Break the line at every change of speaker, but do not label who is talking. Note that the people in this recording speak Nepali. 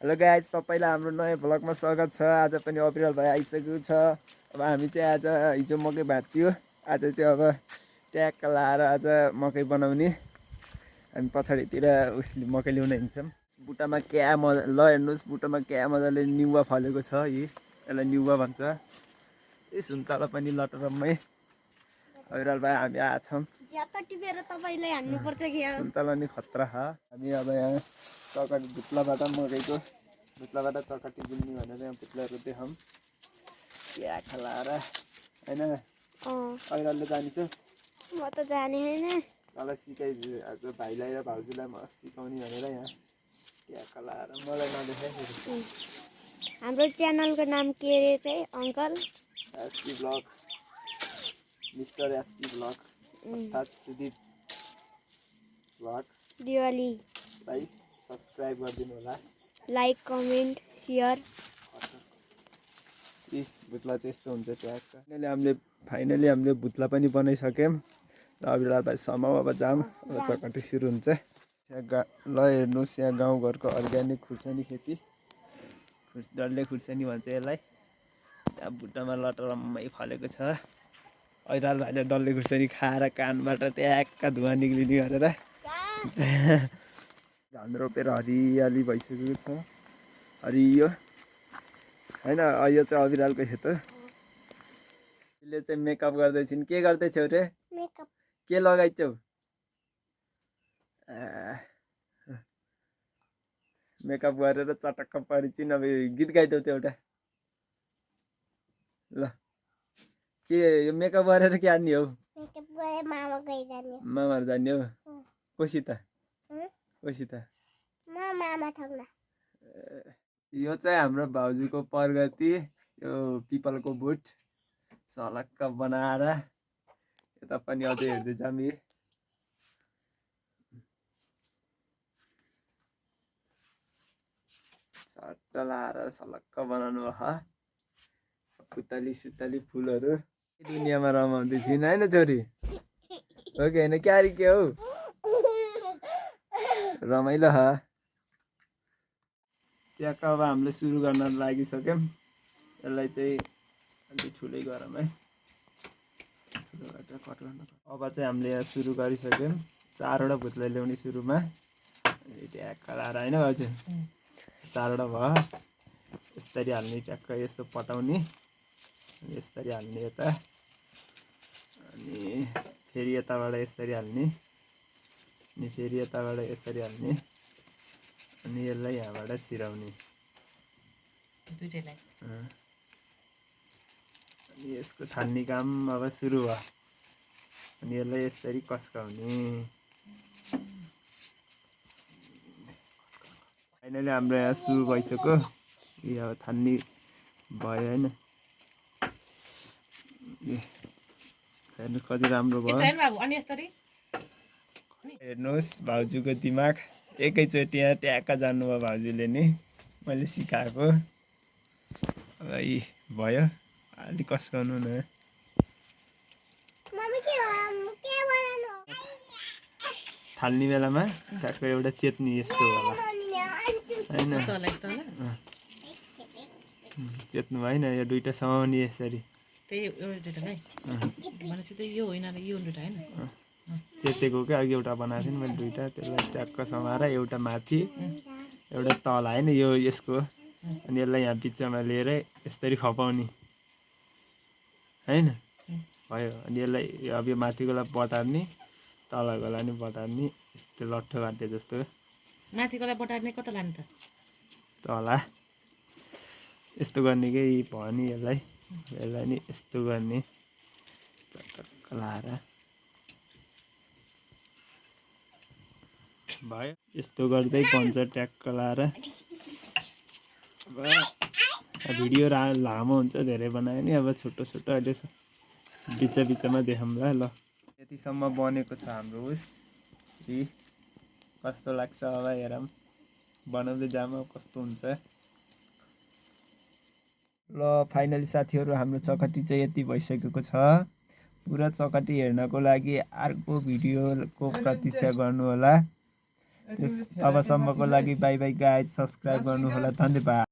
हेलो गाइज, सबैलाई हाम्रो नयाँ भ्लगमा स्वागत छ। आज पनि अप्रिल भाइ आइसकेको छ। अब हामी चाहिँ आज हिजो मकै भाँच्यो, आज चाहिँ अब ट्याक्क लाएर आज मकै बनाउने। हामी पछाडितिर उसले मकै ल्याउन हिँड्छौँ। बुट्टामा क्या मजा, ल हेर्नुहोस्, बुट्टामा क्या मजाले निउवा फलेको छ। यसलाई निउवा भन्छ। यी सुन्तला पनि लटरम्मै। अप्रिल भाइ हामी आछौँ। सुन्तला नि खतरा छ। हामी अब यहाँ चकटी भुत्लाबाट मकैको भुत्लाबाट चकटी बुन्ने भनेर यहाँ भुत्लाहरू देखाउँ। क्या खलाएर होइन अहिराले जानिन्छ।
म त जाने होइन।
तँलाई सिकाइ आज भाइलाई र भाउजूलाई म सिकाउने भनेर यहाँ क्या खलाएर मलाई नदेखाइ।
हाम्रो च्यानलको नाम के अरे चाहिँ uncle?
SP blog, mister SP blog अर्थात् सुदीप ब्लग।
दिवालीलाई
सब्सक्राइब गरिदिनु होला।
Like, comment, share.
भुत्ला चाहिँ यस्तो हुन्छ ट्याक्क। फाइनली हामीले भुत्ला पनि बनाइसक्यौँ। र अभिलाल भाइ समाउ अब जाम। अब चकटी सुरु हुन्छ। ल हेर्नुहोस्, यहाँ गाउँघरको अर्ग्यानिक खुर्सानी खेती, डल्ले खुर्सानी भन्छ यसलाई। त्यहाँ बुट्टामा लटरम्मै फलेको छ। अहिराल भाइले डल्ले खुर्सानी खाएर कानबाट ट्याक्क धुवा निक्लिने गरेर धान रोपेर हरियाली भइसकेको छ। हरियो होइन, यो चाहिँ अभिरालको खेत हो। यसले चाहिँ मेकअप गर्दैछिन्। के गर्दैछौ रे?
मेकअप।
के लगाइछौ? मेकअप गरेर चटक्क परिचिन्। अब गीत गाइदेऊ त एउटा। ल के यो मेकअप गरेर के हान्ने हौ?
मेकअप गरे मामा गइ जाने।
मामाहरू जाने हो? कोसित? कोसित?
मामा ठाउँमा।
यो चाहिँ हाम्रो भाउजूको प्रगति। यो पिपलको बुट सलक्क बनाएर यता पनि अझै हेर्दै जाम। सट्ट लाएर सलक्क बनाउनु भयो। पुतली सुतली फुलहरू दुनियाँमा रमाउँदैछिन् होइन छोरी? हो कि होइन? क्यारी के हौ? रमाइलो ह। ट्याक्क अब हामीले सुरु गर्न लागिसक्यौँ। यसलाई चाहिँ अलिक ठुलै गरौँ है। अब चाहिँ हामीले यहाँ सुरु गरिसक्यौँ। 4वटा भुत्ला ल्याउने सुरुमा। ट्याक्क लाएर होइन भाउजू? 4वटा भयो। यसरी हाल्ने, ट्याक्क यस्तो पटाउने, यसरी हाल्ने यता, अनि फेरि यताबाट यसरी हाल्ने, अनि फेरि यताबाट यसरी हाल्ने, अनि यसलाई यहाँबाट छिराउने। अनि यसको थान्ने काम अब सुरु भयो। अनि यसलाई यसरी कस्काउने। फाइनली हाम्रो यहाँ सुरु भइसक्यो। यो अब थान्ने भयो होइन? हेर्नु कति राम्रो भयो। हेर्नुहोस् भाउजूको दिमाग एकैचोटि यहाँ ट्याक्क जानुभयो भाउजूले नि। मैले सिकाएको अब यी भयो। अलिक कस्काउनु न। थाल्ने बेलामा ट्याक्क एउटा चेत्नी यस्तो होला होइन? चेत्नु भएन, यो दुइटा समाउने यसरी। चेतेको क्या अघि एउटा बनाएको थिएँ नि मैले दुइटा, त्यसलाई ट्याक्क समाएर एउटा माथि एउटा तल होइन यो यसको। अनि यसलाई यहाँ बिचमा लिएर यसरी खपाउने होइन? भयो। अनि यसलाई अब यो माथिकोलाई बटार्ने, तलकोलाई नि बटार्ने। यस्तो लट्ठो काटे जस्तो
माथिकोलाई बटार्ने कता लाने त?
तला यस्तो गर्ने कि भयो नि। यसलाई नि यस्तो गर्ने, चटक्क लाएर भयो। यस्तो गर्दै भन्छ ट्याक्क लाएर। भिडियो लामो हुन्छ धेरै बनायो नि। अब छोटो छोटो अहिले बिचमा देखाउँला। ल यतिसम्म बनेको छ हाम्रो उस। कस्तो लाग्छ अब हेरौँ, बनाउँदै जाम कस्तो हुन्छ। ल फाइनली साथीहरू, हाम्रो चकटी चाहिँ यति भइसकेको छ। पुरा चकटी हेर्नको लागि अर्को भिडियोको प्रतीक्षा गर्नु होला। अबसम्मको लागि बाई बाई गाइज, सब्सक्राइब गर्नु होला, धन्यवाद।